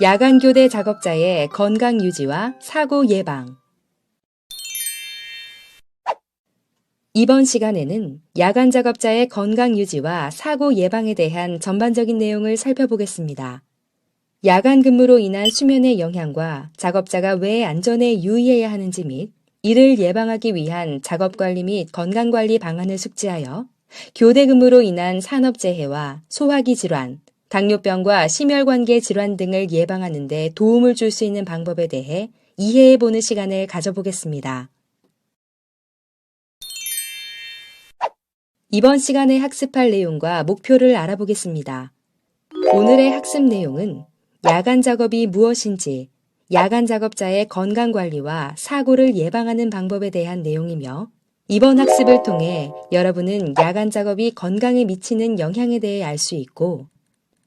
야간 교대 작업자의 건강 유지와 사고 예방. 이번 시간에는 야간 작업자의 건강 유지와 사고 예방에 대한 전반적인 내용을 살펴보겠습니다. 야간 근무로 인한 수면의 영향과 작업자가 왜 안전에 유의해야 하는지 및 이를 예방하기 위한 작업관리 및 건강관리 방안을 숙지하여 교대 근무로 인한 산업재해와 소화기 질환, 당뇨병과 심혈관계 질환 등을 예방하는 데 도움을 줄 수 있는 방법에 대해 이해해보는 시간을 가져보겠습니다. 이번 시간에 학습할 내용과 목표를 알아보겠습니다. 오늘의 학습 내용은 야간 작업이 무엇인지, 야간 작업자의 건강관리와 사고를 예방하는 방법에 대한 내용이며, 이번 학습을 통해 여러분은 야간 작업이 건강에 미치는 영향에 대해 알 수 있고,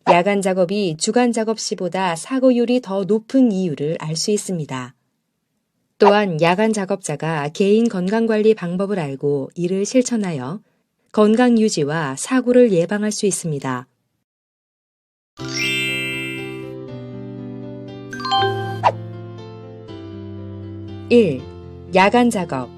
야간 작업이 주간 작업 시보다 사고율이 더 높은 이유를 알 수 있습니다. 또한 야간 작업자가 개인 건강관리 방법을 알고 이를 실천하여 건강 유지와 사고를 예방할 수 있습니다. 1. 야간 작업.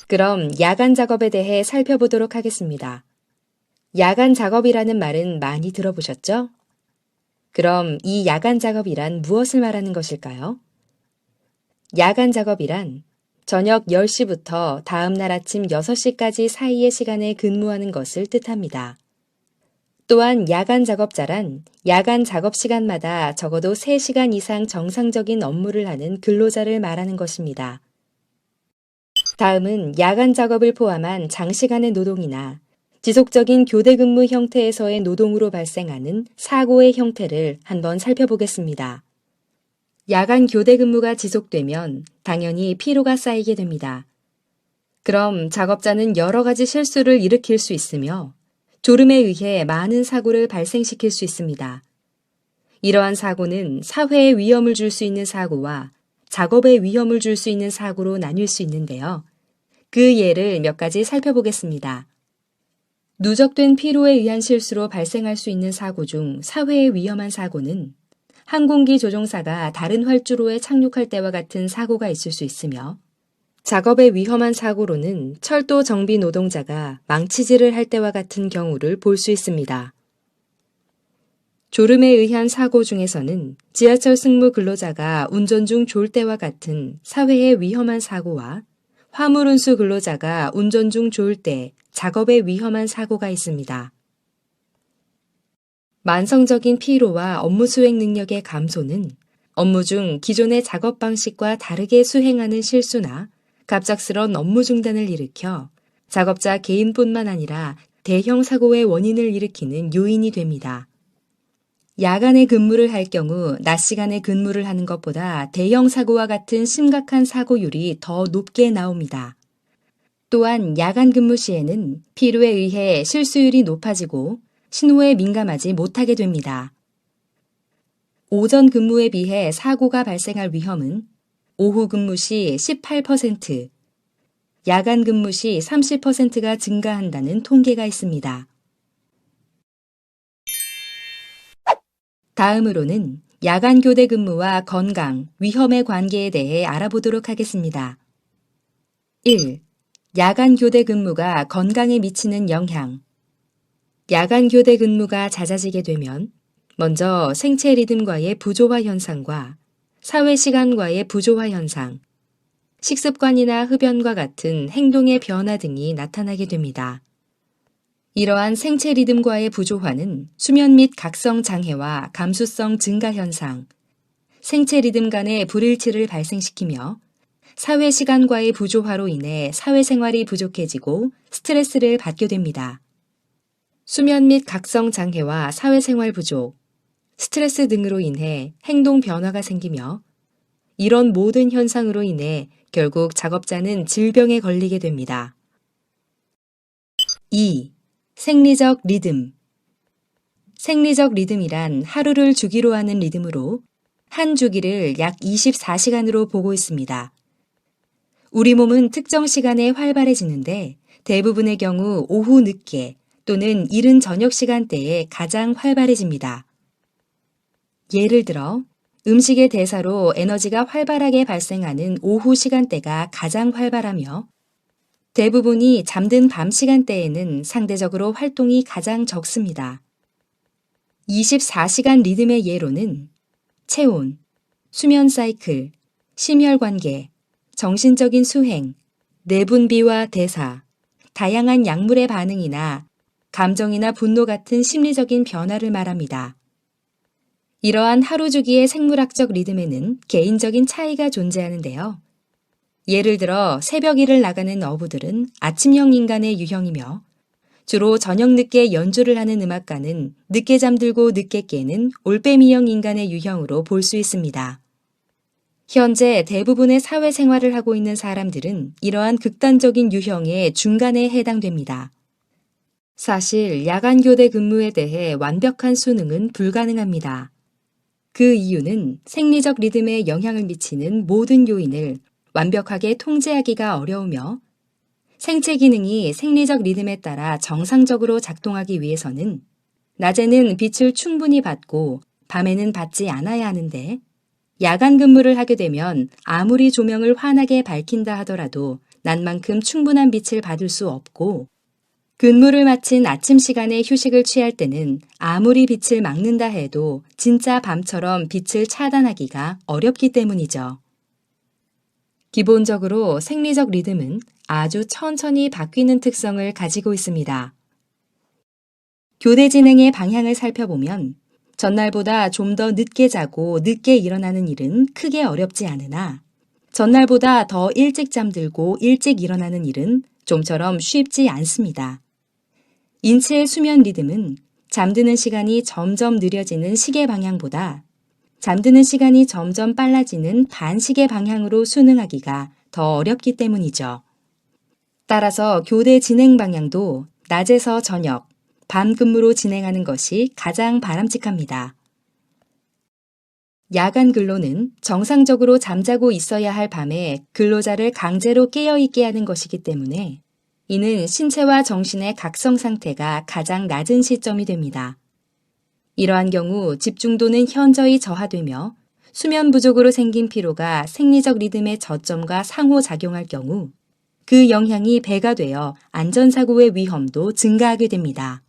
그럼 야간 작업에 대해 살펴보도록 하겠습니다. 야간 작업이라는 말은 많이 들어보셨죠? 그럼 이 야간 작업이란 무엇을 말하는 것일까요? 야간 작업이란 저녁 10시부터 다음날 아침 6시까지 사이의 시간에 근무하는 것을 뜻합니다. 또한 야간 작업자란 야간 작업 시간마다 적어도 3시간 이상 정상적인 업무를 하는 근로자를 말하는 것입니다. 다음은 야간 작업을 포함한 장시간의 노동이나 지속적인 교대 근무 형태에서의 노동으로 발생하는 사고의 형태를 한번 살펴보겠습니다. 야간 교대 근무가 지속되면 당연히 피로가 쌓이게 됩니다. 그럼 작업자는 여러 가지 실수를 일으킬 수 있으며 졸음에 의해 많은 사고를 발생시킬 수 있습니다. 이러한 사고는 사회에 위험을 줄 수 있는 사고와 작업에 위험을 줄 수 있는 사고로 나뉠 수 있는데요. 그 예를 몇 가지 살펴보겠습니다. 누적된 피로에 의한 실수로 발생할 수 있는 사고 중 사회에 위험한 사고는 항공기 조종사가 다른 활주로에 착륙할 때와 같은 사고가 있을 수 있으며, 작업에 위험한 사고로는 철도 정비 노동자가 망치질을 할 때와 같은 경우를 볼 수 있습니다. 졸음에 의한 사고 중에서는 지하철 승무 근로자가 운전 중 졸 때와 같은 사회에 위험한 사고와 화물 운수 근로자가 운전 중 졸 때 작업에 위험한 사고가 있습니다. 만성적인 피로와 업무 수행 능력의 감소는 업무 중 기존의 작업 방식과 다르게 수행하는 실수나 갑작스런 업무 중단을 일으켜 작업자 개인뿐만 아니라 대형 사고의 원인을 일으키는 요인이 됩니다. 야간에 근무를 할 경우 낮 시간에 근무를 하는 것보다 대형 사고와 같은 심각한 사고율이 더 높게 나옵니다. 또한 야간 근무 시에는 피로에 의해 실수율이 높아지고 신호에 민감하지 못하게 됩니다. 오전 근무에 비해 사고가 발생할 위험은 오후 근무 시 18%, 야간 근무 시 30%가 증가한다는 통계가 있습니다. 다음으로는 야간 교대 근무와 건강, 위험의 관계에 대해 알아보도록 하겠습니다. 1. 야간 교대 근무가 건강에 미치는 영향. 야간 교대 근무가 잦아지게 되면 먼저 생체 리듬과의 부조화 현상과 사회 시간과의 부조화 현상, 식습관이나 흡연과 같은 행동의 변화 등이 나타나게 됩니다. 이러한 생체 리듬과의 부조화는 수면 및 각성 장애와 감수성 증가 현상, 생체 리듬 간의 불일치를 발생시키며 사회 시간과의 부조화로 인해 사회생활이 부족해지고 스트레스를 받게 됩니다. 수면 및 각성 장애와 사회생활 부족, 스트레스 등으로 인해 행동 변화가 생기며 이런 모든 현상으로 인해 결국 작업자는 질병에 걸리게 됩니다. 2. 생리적 리듬. 생리적 리듬이란 하루를 주기로 하는 리듬으로 한 주기를 약 24시간으로 보고 있습니다. 우리 몸은 특정 시간에 활발해지는데 대부분의 경우 오후 늦게 또는 이른 저녁 시간대에 가장 활발해집니다. 예를 들어 음식의 대사로 에너지가 활발하게 발생하는 오후 시간대가 가장 활발하며 대부분이 잠든 밤 시간대에는 상대적으로 활동이 가장 적습니다. 24시간 리듬의 예로는 체온, 수면 사이클, 심혈관계, 정신적인 수행, 내분비와 대사, 다양한 약물의 반응이나 감정이나 분노 같은 심리적인 변화를 말합니다. 이러한 하루 주기의 생물학적 리듬에는 개인적인 차이가 존재하는데요. 예를 들어 새벽 일을 나가는 어부들은 아침형 인간의 유형이며 주로 저녁 늦게 연주를 하는 음악가는 늦게 잠들고 늦게 깨는 올빼미형 인간의 유형으로 볼 수 있습니다. 현재 대부분의 사회생활을 하고 있는 사람들은 이러한 극단적인 유형의 중간에 해당됩니다. 사실 야간 교대 근무에 대해 완벽한 수능은 불가능합니다. 그 이유는 생리적 리듬에 영향을 미치는 모든 요인을 완벽하게 통제하기가 어려우며 생체 기능이 생리적 리듬에 따라 정상적으로 작동하기 위해서는 낮에는 빛을 충분히 받고 밤에는 받지 않아야 하는데 야간 근무를 하게 되면 아무리 조명을 환하게 밝힌다 하더라도 낮만큼 충분한 빛을 받을 수 없고 근무를 마친 아침 시간에 휴식을 취할 때는 아무리 빛을 막는다 해도 진짜 밤처럼 빛을 차단하기가 어렵기 때문이죠. 기본적으로 생리적 리듬은 아주 천천히 바뀌는 특성을 가지고 있습니다. 교대 진행의 방향을 살펴보면 전날보다 좀 더 늦게 자고 늦게 일어나는 일은 크게 어렵지 않으나 전날보다 더 일찍 잠들고 일찍 일어나는 일은 좀처럼 쉽지 않습니다. 인체의 수면 리듬은 잠드는 시간이 점점 느려지는 시계 방향보다 잠드는 시간이 점점 빨라지는 반시계 방향으로 수능하기가 더 어렵기 때문이죠. 따라서 교대 진행 방향도 낮에서 저녁, 밤 근무로 진행하는 것이 가장 바람직합니다. 야간 근로는 정상적으로 잠자고 있어야 할 밤에 근로자를 강제로 깨어있게 하는 것이기 때문에 이는 신체와 정신의 각성 상태가 가장 낮은 시점이 됩니다. 이러한 경우 집중도는 현저히 저하되며 수면 부족으로 생긴 피로가 생리적 리듬의 저점과 상호작용할 경우 그 영향이 배가 되어 안전사고의 위험도 증가하게 됩니다.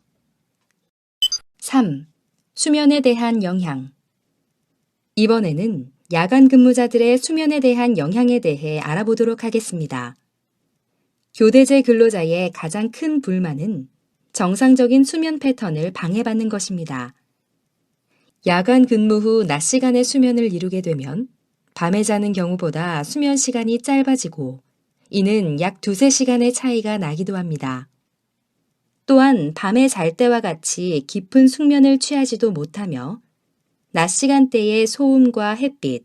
3. 수면에 대한 영향. 이번에는 야간 근무자들의 수면에 대한 영향에 대해 알아보도록 하겠습니다. 교대제 근로자의 가장 큰 불만은 정상적인 수면 패턴을 방해받는 것입니다. 야간 근무 후 낮 시간의 수면을 이루게 되면 밤에 자는 경우보다 수면 시간이 짧아지고 이는 약 2~3시간의 차이가 나기도 합니다. 또한 밤에 잘 때와 같이 깊은 숙면을 취하지도 못하며 낮 시간대의 소음과 햇빛,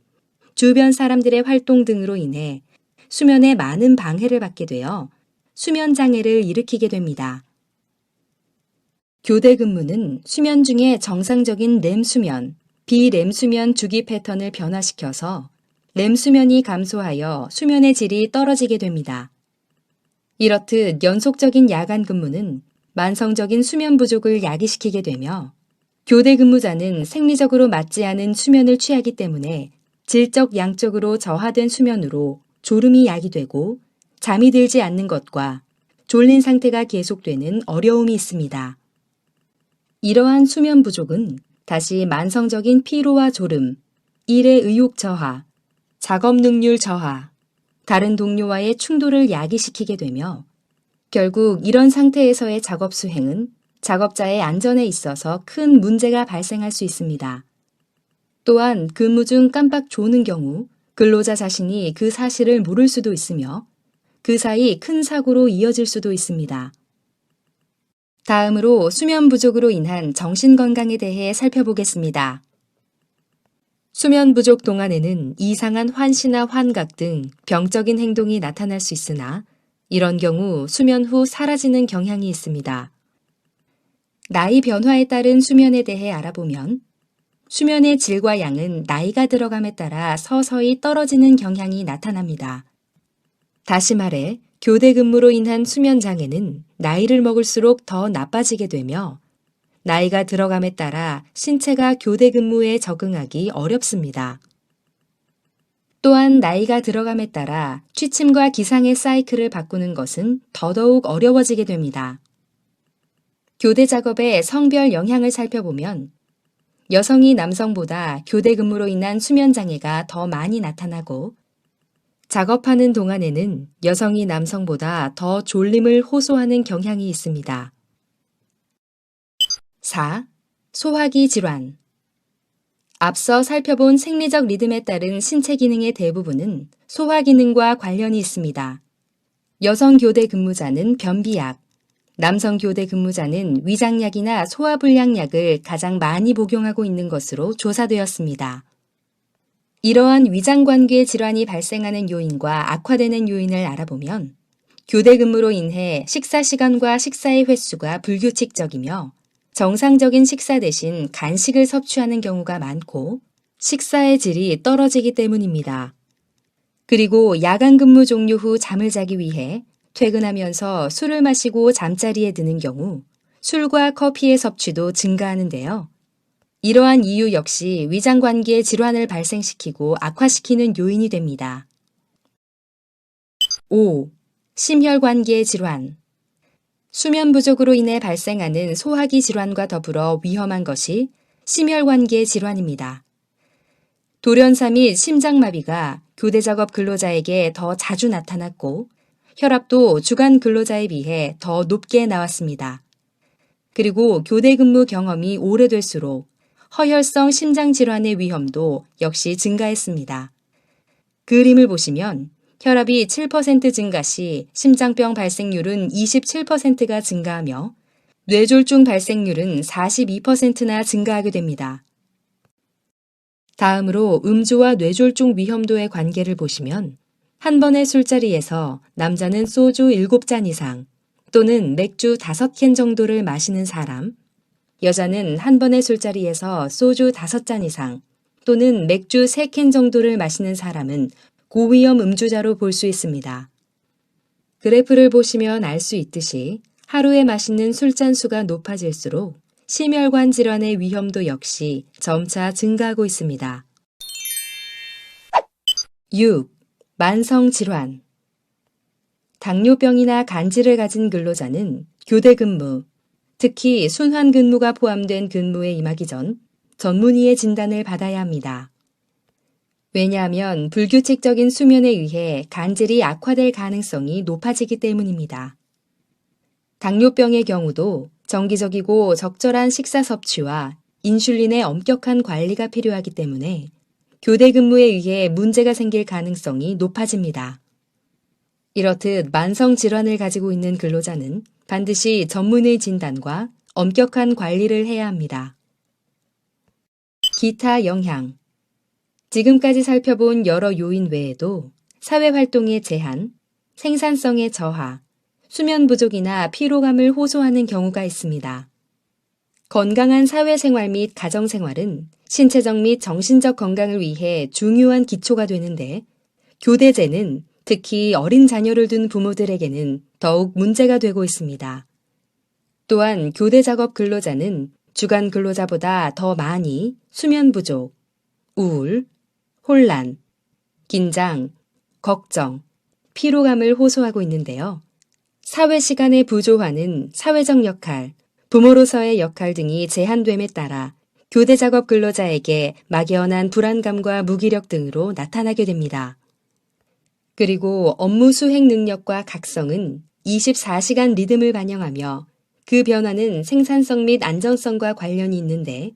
주변 사람들의 활동 등으로 인해 수면에 많은 방해를 받게 되어 수면 장애를 일으키게 됩니다. 교대 근무는 수면 중에 정상적인 렘 수면, 비렘 수면 주기 패턴을 변화시켜서 렘 수면이 감소하여 수면의 질이 떨어지게 됩니다. 이렇듯 연속적인 야간 근무는 만성적인 수면 부족을 야기시키게 되며 교대 근무자는 생리적으로 맞지 않은 수면을 취하기 때문에 질적 양적으로 저하된 수면으로 졸음이 야기되고 잠이 들지 않는 것과 졸린 상태가 계속되는 어려움이 있습니다. 이러한 수면 부족은 다시 만성적인 피로와 졸음, 일의 의욕 저하, 작업 능률 저하, 다른 동료와의 충돌을 야기시키게 되며 결국 이런 상태에서의 작업 수행은 작업자의 안전에 있어서 큰 문제가 발생할 수 있습니다. 또한 근무 중 깜빡 조는 경우 근로자 자신이 그 사실을 모를 수도 있으며 그 사이 큰 사고로 이어질 수도 있습니다. 다음으로 수면 부족으로 인한 정신건강에 대해 살펴보겠습니다. 수면 부족 동안에는 이상한 환시나 환각 등 병적인 행동이 나타날 수 있으나 이런 경우 수면 후 사라지는 경향이 있습니다. 나이 변화에 따른 수면에 대해 알아보면 수면의 질과 양은 나이가 들어감에 따라 서서히 떨어지는 경향이 나타납니다. 다시 말해 교대 근무로 인한 수면 장애는 나이를 먹을수록 더 나빠지게 되며 나이가 들어감에 따라 신체가 교대 근무에 적응하기 어렵습니다. 또한 나이가 들어감에 따라 취침과 기상의 사이클을 바꾸는 것은 더더욱 어려워지게 됩니다. 교대 작업의 성별 영향을 살펴보면 여성이 남성보다 교대 근무로 인한 수면 장애가 더 많이 나타나고 작업하는 동안에는 여성이 남성보다 더 졸림을 호소하는 경향이 있습니다. 4. 소화기 질환. 앞서 살펴본 생리적 리듬에 따른 신체 기능의 대부분은 소화 기능과 관련이 있습니다. 여성 교대 근무자는 변비약, 남성 교대 근무자는 위장약이나 소화불량약을 가장 많이 복용하고 있는 것으로 조사되었습니다. 이러한 위장관계 질환이 발생하는 요인과 악화되는 요인을 알아보면 교대 근무로 인해 식사 시간과 식사의 횟수가 불규칙적이며 정상적인 식사 대신 간식을 섭취하는 경우가 많고 식사의 질이 떨어지기 때문입니다. 그리고 야간 근무 종료 후 잠을 자기 위해 퇴근하면서 술을 마시고 잠자리에 드는 경우 술과 커피의 섭취도 증가하는데요. 이러한 이유 역시 위장관계 질환을 발생시키고 악화시키는 요인이 됩니다. 5. 심혈관계 질환. 수면 부족으로 인해 발생하는 소화기 질환과 더불어 위험한 것이 심혈관계 질환입니다. 돌연사 및 심장마비가 교대 작업 근로자에게 더 자주 나타났고 혈압도 주간 근로자에 비해 더 높게 나왔습니다. 그리고 교대 근무 경험이 오래될수록 허혈성 심장질환의 위험도 역시 증가했습니다. 그림을 보시면 혈압이 7% 증가 시 심장병 발생률은 27%가 증가하며 뇌졸중 발생률은 42%나 증가하게 됩니다. 다음으로 음주와 뇌졸중 위험도의 관계를 보시면 한 번의 술자리에서 남자는 소주 7잔 이상 또는 맥주 5캔 정도를 마시는 사람, 여자는 한 번의 술자리에서 소주 5잔 이상 또는 맥주 3캔 정도를 마시는 사람은 고위험 음주자로 볼 수 있습니다. 그래프를 보시면 알 수 있듯이 하루에 마시는 술잔 수가 높아질수록 심혈관 질환의 위험도 역시 점차 증가하고 있습니다. 6. 만성 질환. 당뇨병이나 간질을 가진 근로자는 교대 근무, 특히 순환 근무가 포함된 근무에 임하기 전 전문의의 진단을 받아야 합니다. 왜냐하면 불규칙적인 수면에 의해 간질이 악화될 가능성이 높아지기 때문입니다. 당뇨병의 경우도 정기적이고 적절한 식사 섭취와 인슐린의 엄격한 관리가 필요하기 때문에 교대 근무에 의해 문제가 생길 가능성이 높아집니다. 이렇듯 만성 질환을 가지고 있는 근로자는 반드시 전문의 진단과 엄격한 관리를 해야 합니다. 기타 영향. 지금까지 살펴본 여러 요인 외에도 사회활동의 제한, 생산성의 저하, 수면 부족이나 피로감을 호소하는 경우가 있습니다. 건강한 사회생활 및 가정생활은 신체적 및 정신적 건강을 위해 중요한 기초가 되는데 교대제는 특히 어린 자녀를 둔 부모들에게는 더욱 문제가 되고 있습니다. 또한 교대 작업 근로자는 주간 근로자보다 더 많이 수면 부족, 우울, 혼란, 긴장, 걱정, 피로감을 호소하고 있는데요. 사회 시간의 부조화는 사회적 역할, 부모로서의 역할 등이 제한됨에 따라 교대 작업 근로자에게 막연한 불안감과 무기력 등으로 나타나게 됩니다. 그리고 업무 수행 능력과 각성은 24시간 리듬을 반영하며 그 변화는 생산성 및 안정성과 관련이 있는데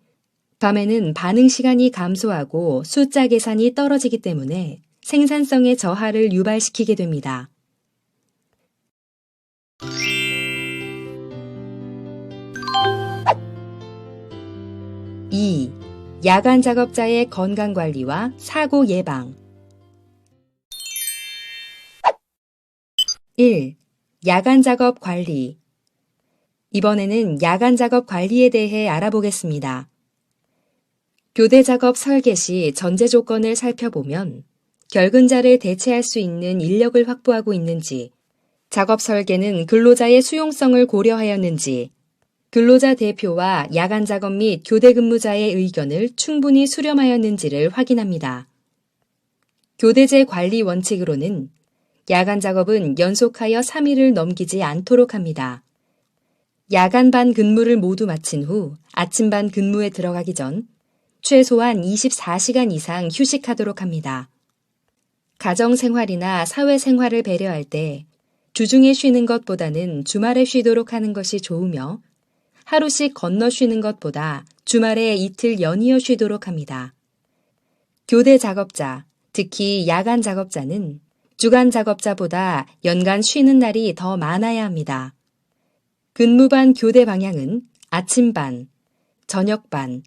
밤에는 반응 시간이 감소하고 숫자 계산이 떨어지기 때문에 생산성의 저하를 유발시키게 됩니다. 2. 야간 작업자의 건강관리와 사고 예방. 1. 야간 작업 관리. 이번에는 야간 작업 관리에 대해 알아보겠습니다. 교대 작업 설계 시 전제 조건을 살펴보면 결근자를 대체할 수 있는 인력을 확보하고 있는지, 작업 설계는 근로자의 수용성을 고려하였는지, 근로자 대표와 야간 작업 및 교대 근무자의 의견을 충분히 수렴하였는지를 확인합니다. 교대제 관리 원칙으로는 야간 작업은 연속하여 3일을 넘기지 않도록 합니다. 야간반 근무를 모두 마친 후 아침반 근무에 들어가기 전 최소한 24시간 이상 휴식하도록 합니다. 가정생활이나 사회생활을 배려할 때 주중에 쉬는 것보다는 주말에 쉬도록 하는 것이 좋으며 하루씩 건너 쉬는 것보다 주말에 이틀 연이어 쉬도록 합니다. 교대 작업자, 특히 야간 작업자는 주간 작업자보다 연간 쉬는 날이 더 많아야 합니다. 근무반 교대 방향은 아침반, 저녁반,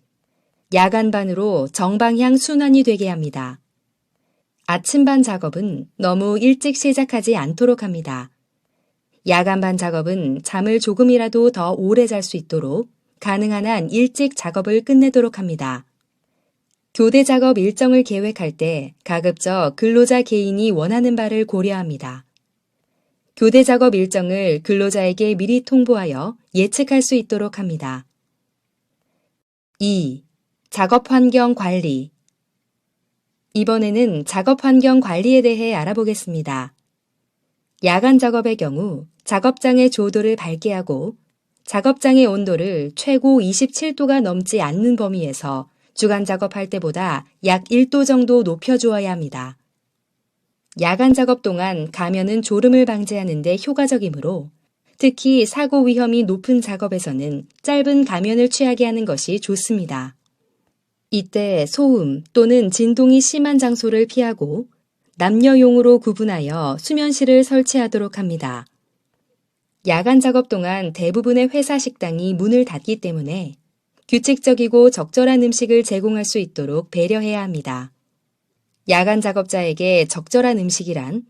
야간반으로 정방향 순환이 되게 합니다. 아침반 작업은 너무 일찍 시작하지 않도록 합니다. 야간반 작업은 잠을 조금이라도 더 오래 잘 수 있도록 가능한 한 일찍 작업을 끝내도록 합니다. 교대 작업 일정을 계획할 때 가급적 근로자 개인이 원하는 바를 고려합니다. 교대 작업 일정을 근로자에게 미리 통보하여 예측할 수 있도록 합니다. 2. 작업 환경 관리. 이번에는 작업 환경 관리에 대해 알아보겠습니다. 야간 작업의 경우 작업장의 조도를 밝게 하고 작업장의 온도를 최고 27도가 넘지 않는 범위에서 주간 작업할 때보다 약 1도 정도 높여주어야 합니다. 야간 작업 동안 가면은 졸음을 방지하는 데 효과적이므로 특히 사고 위험이 높은 작업에서는 짧은 가면을 취하게 하는 것이 좋습니다. 이때 소음 또는 진동이 심한 장소를 피하고 남녀용으로 구분하여 수면실을 설치하도록 합니다. 야간 작업 동안 대부분의 회사 식당이 문을 닫기 때문에 규칙적이고 적절한 음식을 제공할 수 있도록 배려해야 합니다. 야간 작업자에게 적절한 음식이란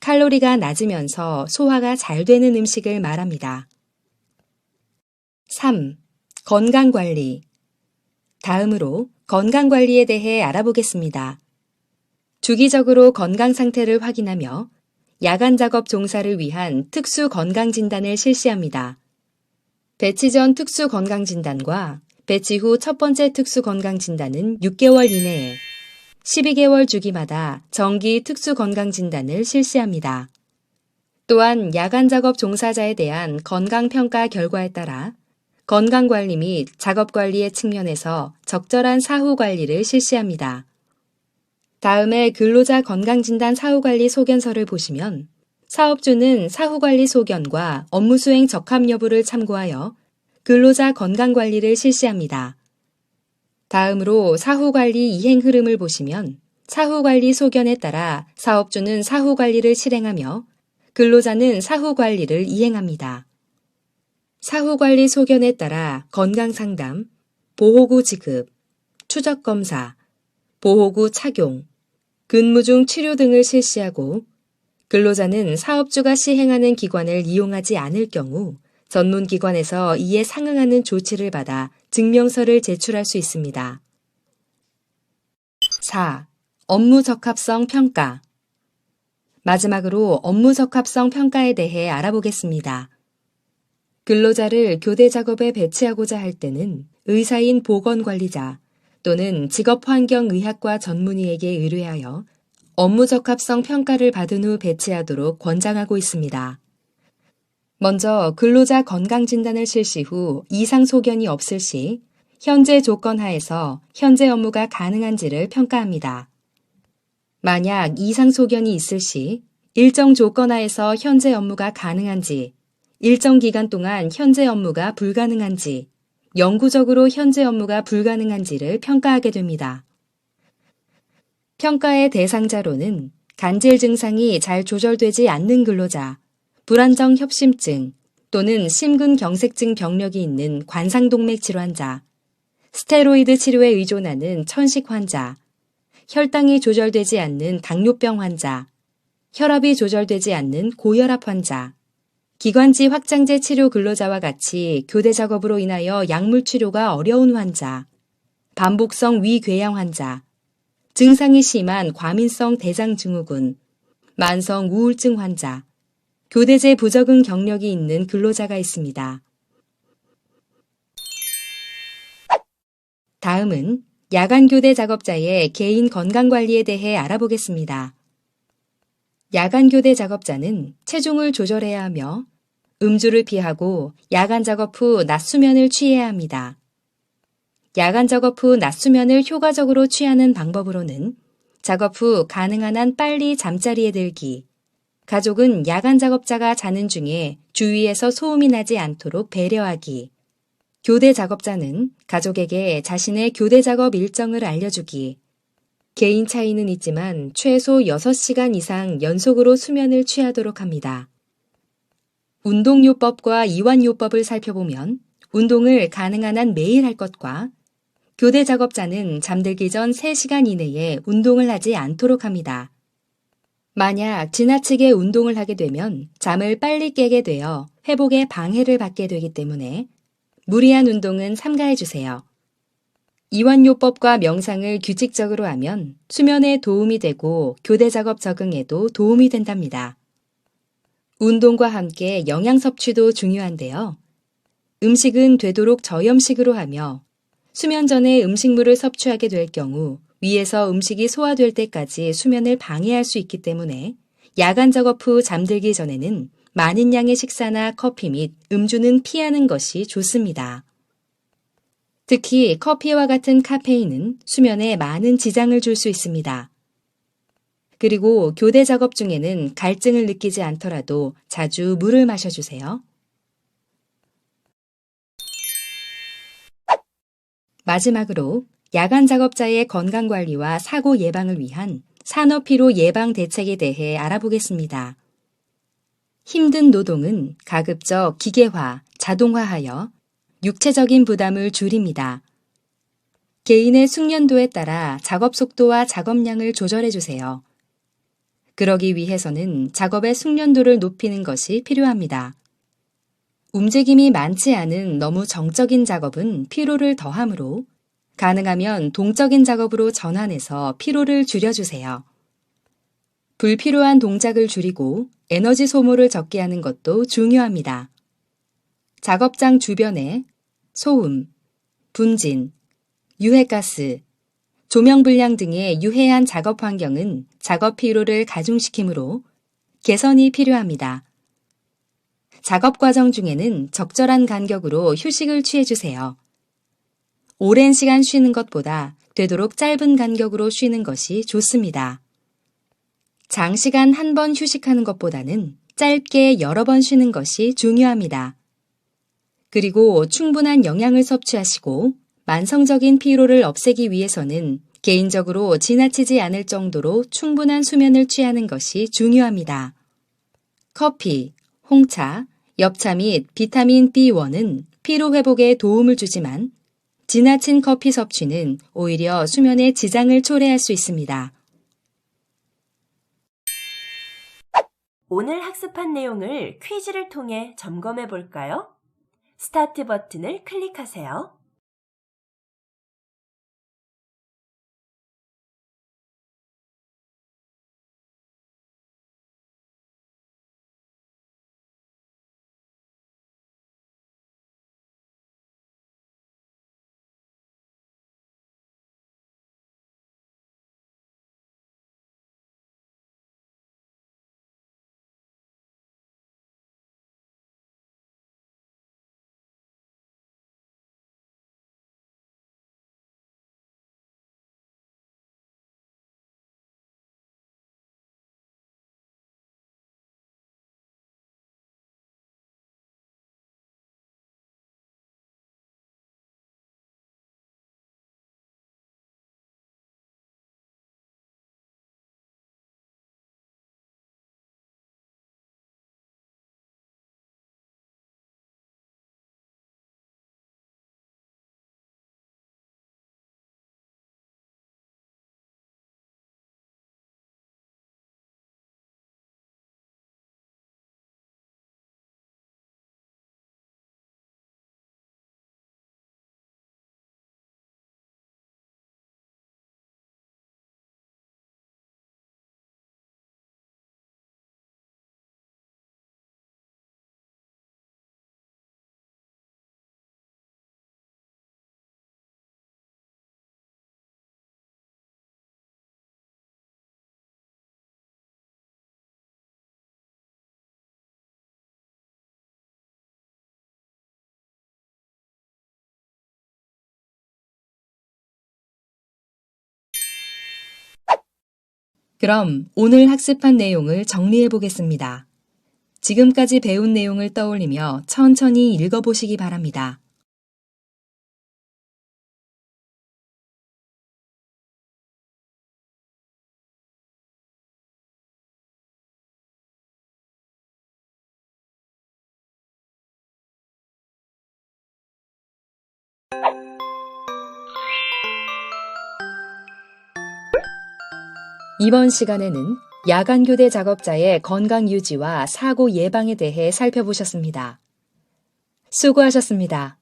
칼로리가 낮으면서 소화가 잘 되는 음식을 말합니다. 3. 건강관리. 다음으로 건강관리에 대해 알아보겠습니다. 주기적으로 건강 상태를 확인하며 야간 작업 종사를 위한 특수 건강진단을 실시합니다. 배치 전 특수 건강진단과 배치 후 첫 번째 특수 건강진단은 6개월 이내에 12개월 주기마다 정기 특수 건강진단을 실시합니다. 또한 야간 작업 종사자에 대한 건강평가 결과에 따라 건강관리 및 작업관리의 측면에서 적절한 사후관리를 실시합니다. 다음에 근로자 건강진단 사후관리 소견서를 보시면 사업주는 사후관리 소견과 업무수행 적합 여부를 참고하여 근로자 건강관리를 실시합니다. 다음으로 사후관리 이행 흐름을 보시면 사후관리 소견에 따라 사업주는 사후관리를 실행하며 근로자는 사후관리를 이행합니다. 사후관리 소견에 따라 건강상담, 보호구 지급, 추적검사, 보호구 착용, 근무 중 치료 등을 실시하고 근로자는 사업주가 시행하는 기관을 이용하지 않을 경우 전문기관에서 이에 상응하는 조치를 받아 증명서를 제출할 수 있습니다. 4. 업무 적합성 평가. 마지막으로 업무 적합성 평가에 대해 알아보겠습니다. 근로자를 교대 작업에 배치하고자 할 때는 의사인 보건관리자 또는 직업환경의학과 전문의에게 의뢰하여 업무 적합성 평가를 받은 후 배치하도록 권장하고 있습니다. 먼저 근로자 건강진단을 실시 후 이상 소견이 없을 시 현재 조건 하에서 현재 업무가 가능한지를 평가합니다. 만약 이상 소견이 있을 시 일정 조건 하에서 현재 업무가 가능한지, 일정 기간 동안 현재 업무가 불가능한지, 영구적으로 현재 업무가 불가능한지를 평가하게 됩니다. 평가의 대상자로는 간질 증상이 잘 조절되지 않는 근로자, 불안정 협심증 또는 심근경색증 병력이 있는 관상동맥 질환자, 스테로이드 치료에 의존하는 천식 환자, 혈당이 조절되지 않는 당뇨병 환자, 혈압이 조절되지 않는 고혈압 환자, 기관지 확장제 치료 근로자와 같이 교대 작업으로 인하여 약물 치료가 어려운 환자, 반복성 위궤양 환자, 증상이 심한 과민성 대장증후군, 만성 우울증 환자, 교대제 부적응 경력이 있는 근로자가 있습니다. 다음은 야간 교대 작업자의 개인 건강 관리에 대해 알아보겠습니다. 야간 교대 작업자는 체중을 조절해야 하며 음주를 피하고 야간 작업 후 낮수면을 취해야 합니다. 야간 작업 후 낮수면을 효과적으로 취하는 방법으로는 작업 후 가능한 한 빨리 잠자리에 들기, 가족은 야간 작업자가 자는 중에 주위에서 소음이 나지 않도록 배려하기, 교대 작업자는 가족에게 자신의 교대 작업 일정을 알려주기, 개인 차이는 있지만 최소 6시간 이상 연속으로 수면을 취하도록 합니다. 운동요법과 이완요법을 살펴보면 운동을 가능한 한 매일 할 것과 교대 작업자는 잠들기 전 3시간 이내에 운동을 하지 않도록 합니다. 만약 지나치게 운동을 하게 되면 잠을 빨리 깨게 되어 회복에 방해를 받게 되기 때문에 무리한 운동은 삼가해 주세요. 이완요법과 명상을 규칙적으로 하면 수면에 도움이 되고 교대 작업 적응에도 도움이 된답니다. 운동과 함께 영양 섭취도 중요한데요. 음식은 되도록 저염식으로 하며 수면 전에 음식물을 섭취하게 될 경우 위에서 음식이 소화될 때까지 수면을 방해할 수 있기 때문에 야간 작업 후 잠들기 전에는 많은 양의 식사나 커피 및 음주는 피하는 것이 좋습니다. 특히 커피와 같은 카페인은 수면에 많은 지장을 줄 수 있습니다. 그리고 교대 작업 중에는 갈증을 느끼지 않더라도 자주 물을 마셔주세요. 마지막으로 야간 작업자의 건강관리와 사고 예방을 위한 산업피로 예방 대책에 대해 알아보겠습니다. 힘든 노동은 가급적 기계화, 자동화하여 육체적인 부담을 줄입니다. 개인의 숙련도에 따라 작업 속도와 작업량을 조절해 주세요. 그러기 위해서는 작업의 숙련도를 높이는 것이 필요합니다. 움직임이 많지 않은 너무 정적인 작업은 피로를 더하므로 가능하면 동적인 작업으로 전환해서 피로를 줄여주세요. 불필요한 동작을 줄이고 에너지 소모를 적게 하는 것도 중요합니다. 작업장 주변에 소음, 분진, 유해가스, 조명불량 등의 유해한 작업 환경은 작업 피로를 가중시키므로 개선이 필요합니다. 작업 과정 중에는 적절한 간격으로 휴식을 취해주세요. 오랜 시간 쉬는 것보다 되도록 짧은 간격으로 쉬는 것이 좋습니다. 장시간 한 번 휴식하는 것보다는 짧게 여러 번 쉬는 것이 중요합니다. 그리고 충분한 영양을 섭취하시고 만성적인 피로를 없애기 위해서는 개인적으로 지나치지 않을 정도로 충분한 수면을 취하는 것이 중요합니다. 커피, 홍차, 엽차 및 비타민 B1은 피로 회복에 도움을 주지만 지나친 커피 섭취는 오히려 수면에 지장을 초래할 수 있습니다. 오늘 학습한 내용을 퀴즈를 통해 점검해 볼까요? 스타트 버튼을 클릭하세요. 그럼 오늘 학습한 내용을 정리해 보겠습니다. 지금까지 배운 내용을 떠올리며 천천히 읽어보시기 바랍니다. 이번 시간에는 야간교대 작업자의 건강 유지와 사고 예방에 대해 살펴보셨습니다. 수고하셨습니다.